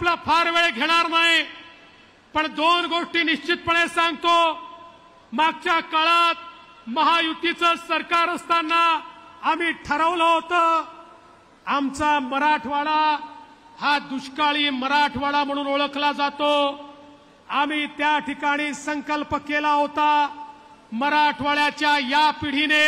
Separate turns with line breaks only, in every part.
आपला फार वेळ घेणार नाही, पण दोन गोष्टी निश्चितपणे सांगतो. मागच्या काळात महायुतीचं सरकार असताना आम्ही ठरवलं होतं आमचा मराठवाडा हा दुष्काळी मराठवाडा म्हणून ओळखला जातो. आम्ही त्या ठिकाणी संकल्प केला होता मराठवाड्याच्या या पिढीने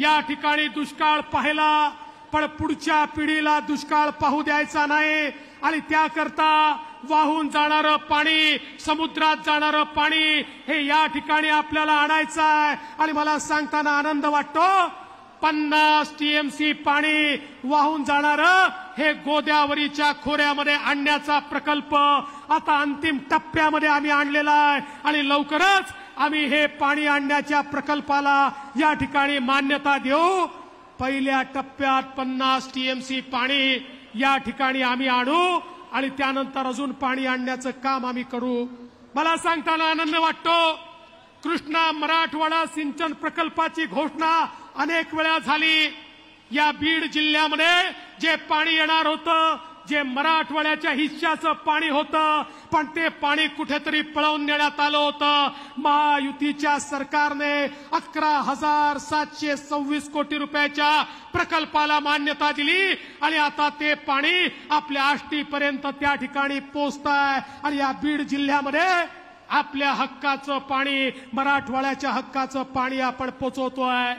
या ठिकाणी दुष्काळ पाहिला, पण पुढच्या पिढीला दुष्काळ पाहू द्यायचा नाही आणि त्याकरता वाहून जाणारं पाणी, समुद्रात जाणारं पाणी हे या ठिकाणी आपल्याला आणायचं आहे. आणि मला सांगताना आनंद वाटतो 50 टीएमसी पाणी वाहून जाणारं हे गोदावरीच्या खोऱ्यामध्ये आणण्याचा प्रकल्प आता अंतिम टप्प्यामध्ये आम्ही आणलेला आहे आणि लवकरच आम्ही हे पाणी आणण्याच्या प्रकल्पाला या ठिकाणी मान्यता देऊ. पहिल्या टप्प्यात 50 टीएमसी पाणी या ठिकाणी आम्ही आणू आणि त्यानंतर अजून पाणी आणण्याचं काम आम्ही करू. मला सांगताना आनंद वाटतो कृष्णा मराठवाडा सिंचन प्रकल्पाची घोषणा अनेक वेळा झाली. या बीड जिल्ह्यामध्ये जे पाणी येणार होतं, जे मराठवाड्याच्या हिश्श्याचं पाणी होतं, पण ते पाणी कुठेतरी पळवून नेण्यात आलं होतं. महायुतीच्या सरकारने 11,726 कोटी रुपयाच्या प्रकल्पाला मान्यता दिली आणि आता ते पाणी आपल्या आष्टीपर्यंत त्या ठिकाणी पोहोचतंय आणि या बीड जिल्ह्यामध्ये आपल्या हक्काचं पाणी, मराठवाड्याच्या हक्काचं पाणी आपण पोचवतोय.